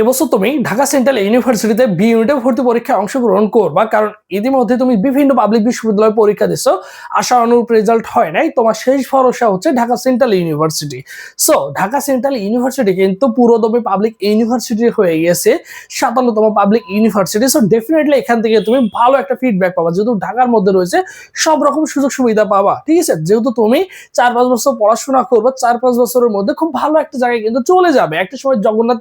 এবছর তুমি ঢাকা সেন্ট্রাল ইউনিভার্সিটিতে বি ইউনিটে ভর্তি পরীক্ষায় অংশগ্রহণ করবা, কারণ ইতিমধ্যে তুমি বিভিন্ন পাবলিক বিশ্ববিদ্যালয়ে পরীক্ষা দিছো, আশা অনুরূপ রেজাল্ট হয় নাই। তোমার শেষ ভরসা হচ্ছে Dhaka central university. So Dhaka central university কিন্তু পুরোদমে পাবলিক ইউনিভার্সিটি হয়ে গেছে, 57তম পাবলিক ইউনিভার্সিটি। সো ডেফিনেটলি এখান থেকে তুমি ভালো একটা ফিডব্যাক পাবা, যেহেতু ঢাকার মধ্যে রয়েছে সব রকম সুযোগ সুবিধা পাবা। ঠিক আছে, যেহেতু তুমি 4-5 বছর পড়াশোনা করবে, 4-5 বছরের মধ্যে খুব ভালো একটা জায়গায় কিন্তু চলে যাবে। একটা সময় জগন্নাথ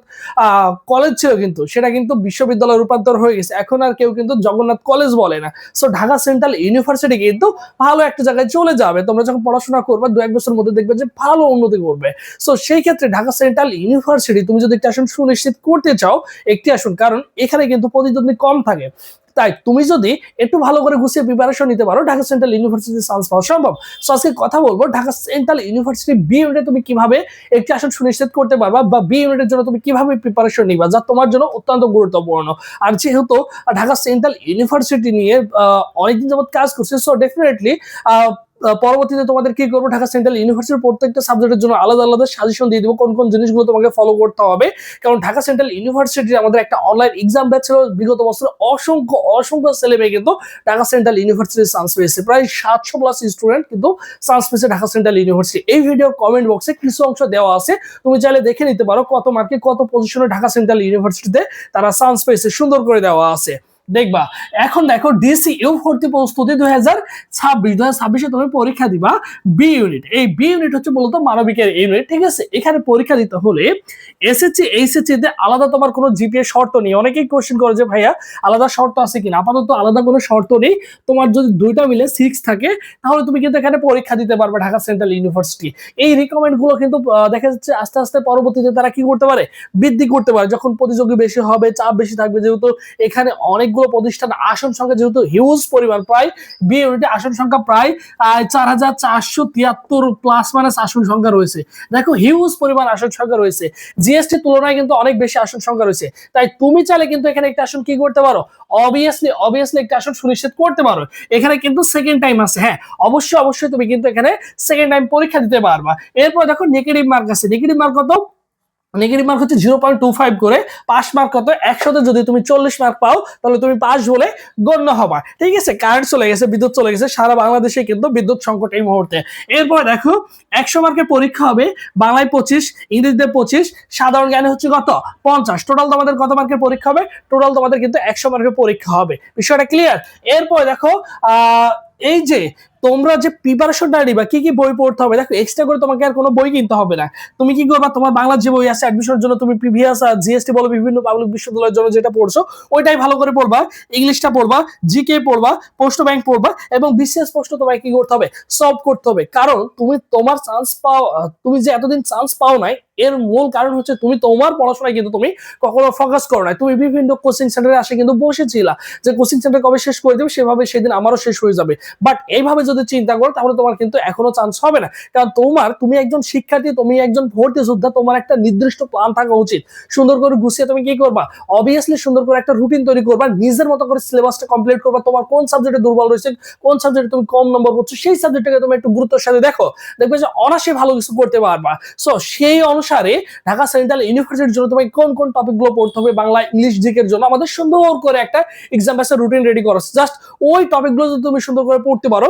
কলেজ ছিল, কিন্তু সেটা কিন্তু বিশ্ববিদ্যালয়ে রূপান্তর হয়ে গেছে, এখন আর কেউ কিন্তু জগন্নাথ কলেজ বলে না। সো ঢাকা সেন্ট্রাল ইউনিভার্সিটি কিন্তু ভালো একটা জায়গায় চলে যাবে। তোমরা যখন পড়াশোনা করবে 2-1 বছরের মধ্যে দেখবে যে ভালো উন্নতি করবে। সো সেই ক্ষেত্রে ঢাকা সেন্ট্রাল ইউনিভার্সিটি তুমি যদি একটা আসন সুনিশ্চিত করতে চাও, একটি আসন, কারণ এখানে কিন্তু প্রতিদ্বন্দ্বী কম থাকে, তাই তুমি যদি একটু ভালো করে গুছিয়ে প্রিপারেশন নিতে পারো, ঢাকা সেন্ট্রাল ইউনিভার্সিটি চান্স পাওয়া সম্ভব। সো আজকে কথা বলবো ঢাকা সেন্ট্রাল ইউনিভার্সিটি বি ইউনিটে তুমি কিভাবে একটি আসন সুনিশ্চিত করতে পারবা, বা বি ইউনিটের জন্য তুমি কিভাবে প্রিপারেশন নিবা, যা তোমার জন্য অত্যন্ত গুরুত্বপূর্ণ। আর যেহেতু ঢাকা সেন্ট্রাল ইউনিভার্সিটি নিয়ে অনেকদিন যাবত কাজ করছে, সো ডেফিনেটলি পরবর্তীতে তোমাদের কি করবো, ঢাকা সেন্ট্রাল ইউনিভার্সিটির প্রত্যেকটা সাবজেক্টের জন্য আলাদা আলাদা সাজেশন দিয়ে দিব কোন কোন জিনিসগুলো তোমাকে ফলো করতে হবে। কারণ ঢাকা সেন্ট্রাল ইউনিভার্সিটির আমাদের একটা অনলাইন এক্সাম ব্যাচ ছিল বিগত বছরে, অসংখ্য ছেলে মেয়ে কিন্তু ঢাকা সেন্ট্রাল ইউনিভার্সিটির চান্স পেয়েছে, প্রায় 700+ স্টুডেন্ট কিন্তু চান্স পেয়েছে ঢাকা সেন্ট্রাল ইউনিভার্সিটি। এই ভিডিওর কমেন্ট বক্সে কিছু অংশ দেওয়া আছে, তুমি চাইলে দেখে নিতে পারো কত মার্কে কত পজিশনে ঢাকা সেন্ট্রাল ইউনিভার্সিটিতে তারা চান্স পেয়েছে, সুন্দর করে দেওয়া আছে দেখবা। এখন দেখো ডিসিইউ ভর্তি প্রস্তুতি 2026 তুমি পরীক্ষা দিবা বি ইউনিট। এই বি ইউনিট হচ্ছে মূলত মানবিকের ইউনিট। ঠিক আছে, এখানে পরীক্ষা দিতে হলে এসএসসি এইচএসসি তে আলাদা তোমার কোনো জিপিএ শর্ত নেই। অনেকেই কোশ্চেন করে যে ভাইয়া আলাদা শর্ত আছে কিনা, আপাতত আলাদা কোনো শর্ত নেই। তোমার যদি দুইটা মিলে 6 থাকে তাহলে তুমি কিন্তু এখানে পরীক্ষা দিতে পারবে ঢাকা সেন্ট্রাল ইউনিভার্সিটি। এই রিকমেন্ড গুলো কিন্তু দেখা যাচ্ছে আস্তে আস্তে পরবর্তীতে তারা কি করতে পারে, বৃদ্ধি করতে পারে, যখন প্রতিযোগী বেশি হবে, চাপ বেশি থাকবে। যেহেতু এখানে অনেক প্রতিষ্ঠান, আসন সংখ্যা যেহেতু হিউজ পরিমাণ, প্রায় বি ইউনিটে আসন সংখ্যা প্রায় 4473 প্লাস মাইনাস আসন সংখ্যা রয়েছে। দেখো হিউজ পরিমাণ আসন সংখ্যা রয়েছে, জিএসটি তুলনায় কিন্তু অনেক বেশি আসন সংখ্যা রয়েছে। তাই তুমি চাইলে কিন্তু এখানে একটা আসন কি করতে পারো, অবভিয়াসলি একটা আসন সুনিশ্চিত করতে পারো। এখানে কিন্তু সেকেন্ড টাইম আছে, হ্যাঁ অবশ্যই তুমি কিন্তু এখানে সেকেন্ড টাইম পরীক্ষা দিতে পারবা। এরপর দেখো নেগেটিভ মার্ক আছে। নেগেটিভ মার্ক কত? নেগেটিভ মার্ক হচ্ছে 0.25 করে। পাস মার্ক কত? 100তে যদি তুমি 40 মার্ক পাও তাহলে তুমি পাস বলে গণ্য হবা। ঠিক আছে, কারেন্ট চলে গেছে, বিদ্যুৎ চলে গেছে, সারা বাংলাদেশে কিন্তু বিদ্যুৎ সংকট এই মুহূর্তে। এরপর দেখো 100 মার্কের পরীক্ষা হবে, বাংলায় 25, ইংরেজিতে 25, সাধারণ জ্ঞানে হচ্ছে কত 50। টোটাল তোমাদের কত মার্কের পরীক্ষা হবে? টোটাল তোমাদের কিন্তু 100 মার্কের পরীক্ষা হবে। বিষয়টা ক্লিয়ার? এরপর দেখো এই যে তোমরা যে প্রিপারেশনটা নিবা, কি কি বই পড়তে হবে, দেখো এক্সট্রা করে তোমাকে আর কোনো বই কিনতে হবে না। তুমি কি করবা, তোমার বাংলা যে বই আছে অ্যাডমিশনের জন্য, তুমি প্রিভিয়াস জিএসটি বলো, বিভিন্ন পাবলিক বিশ্ববিদ্যালয়ের জন্য যেটা পড়ছো ওইটাই ভালো করে পড়বা, ইংলিশটা পড়বা, জিকে পড়বা, প্রশ্ন ব্যাংক পড়বা, এবং বিসিএস প্রশ্ন তোমাকে কি করতে হবে, সলভ করতে হবে। কারণ তুমি তোমার চান্স পাও, তুমি যে এতদিন চান্স পাও নাই, এর মূল কারণ হচ্ছে তুমি তোমার পড়াশোনায় কিন্তু তুমি কখনো ফোকাস করো নাই। তুমি বিভিন্ন কোচিং সেন্টারে আসে কিন্তু বসেছিলা যে কোচিং সেন্টার কবে শেষ করে দেবে, সেভাবে সেদিন আমারও শেষ হয়ে যাবে। বাট এইভাবে যদি চিন্তা করো তাহলে তোমার কিন্তু এখনো চান্স হবে না। কারণ তুমি একজন শিক্ষার্থী, তুমি একজন ভর্তি যোদ্ধা, তোমার একটা নির্দিষ্ট প্ল্যান থাকা উচিত। সুন্দর করে গুছিয়ে তুমি কি করবা, অবভিয়াসলি সুন্দর করে একটা রুটিন তৈরি করবা, নিজের মতো করে সিলেবাসটা কমপ্লিট করবা। তোমার কোন সাবজেক্টে দুর্বল রয়েছে, কোন সাবজেক্টে তুমি কম নম্বর পাচ্ছ, সেই সাবজেক্টটাকে তুমি একটু গুরুত্বের সাথে দেখো, দেখবে যে অনায়াসে ভালো কিছু করতে পারবা। সো সেই অনুসারে ঢাকা সেন্ট্রাল ইউনিভার্সিটির জন্য তোমাকে কোন কোন টপিকগুলো পড়তে হবে, বাংলা, ইংলিশ, জিকের জন্য আমাদের সুন্দর করে একটা এক্সাম বেসের রুটিন রেডি করা। জাস্ট ওই টপিকগুলো যদি তুমি সুন্দর করে পড়তে পারো,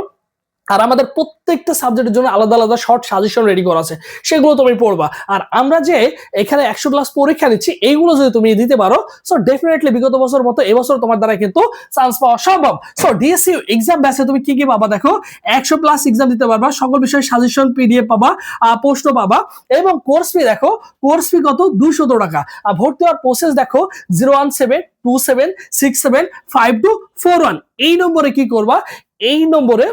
আর আমাদের প্রত্যেকটা সাবজেক্টের জন্য আলাদা আলাদা শর্ট সাজেশন রেডি করা আছে, সেগুলো তুমি পড়বা। আর আমরা যে এখানে 100 ক্লাস পরীক্ষা দিচ্ছি, এইগুলো যদি তুমি দিতে পারো, সো ডেফিনেটলি বিগত বছর মতো এবছর তোমার দ্বারা কিন্তু চান্স পাওয়া সম্ভব। সো ডিএসইউ এক্সাম ব্যাচে তুমি কি কি পাবা, দেখো 100+ এক্সাম দিতে পারবা, সকল বিষয়ে সাজেশন পিডিএফ পাবা, প্রশ্ন পাবা, এবং কোর্স ফি দেখো, কোর্স ফি কত 200 টাকা। আর ভর্তি হওয়ার প্রসেস দেখো 01727675241। এই নম্বরে কি করবা, এই নম্বরে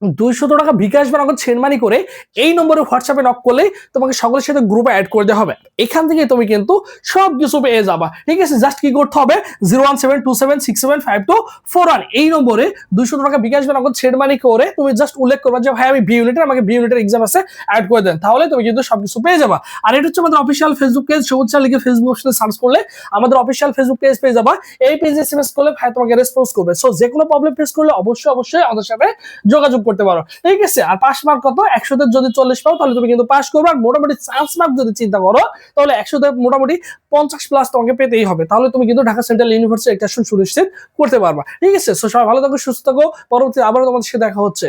200 টাকা বিকাশ বা নগদ সেন্ড মানি করে এই নম্বরে হোয়াটসঅ্যাপে নক করলে তোমাকে সকলের সাথে গ্রুপে অ্যাড করে দেওয়া হবে। এখান থেকে তুমি কিন্তু সব কিছু পেয়ে যাবা। ঠিক আছে, জাস্ট কি করতে হবে, 01727675241 এই নম্বরে 200 টাকা বিকাশ বা নগদ সেন্ড মানি করে তুমি জাস্ট উল্লেখ করবা যে ভাই আমি বি ইউনিটের, আমাকে বি ইউনিটের এক্সাম আছে, অ্যাড করে দেন, তাহলে তুমি কিন্তু সবকিছু পেয়ে যাবা। আর এটা হচ্ছে আমাদের অফিসিয়াল ফেসবুক পেজ, সবুজ চা লিখে ফেসবুক অপশনে সার্চ করলে আমাদের অফিসিয়াল ফেসবুক পেজ পেয়ে যাবা। এই পেজে এসএমএস করলে ভাই তোমাকে রেসপন্স করবে। সো যে কোনো প্রবলেম ফেস করলে অবশ্যই আমাদের সাথে যোগাযোগ করতে পারো, ঠিক আছে। আর পাস মার্ক কত, 100তে যদি 40 পাও তাহলে তুমি কিন্তু পাস করবে। আর মোটামুটি চান্স মার্ক যদি চিন্তা করো তাহলে 100তে মোটামুটি 50+ তোমাকে পেতেই হবে, তাহলে তুমি কিন্তু ঢাকা সেন্ট্রাল ইউনিভার্সিটি একটা সুনিশ্চিত করতে পারবা, ঠিক আছে। সো সবাই ভালো থাকো, সুস্থ থাকো, পরবর্তী আবারও তোমাদের সাথে দেখা হচ্ছে।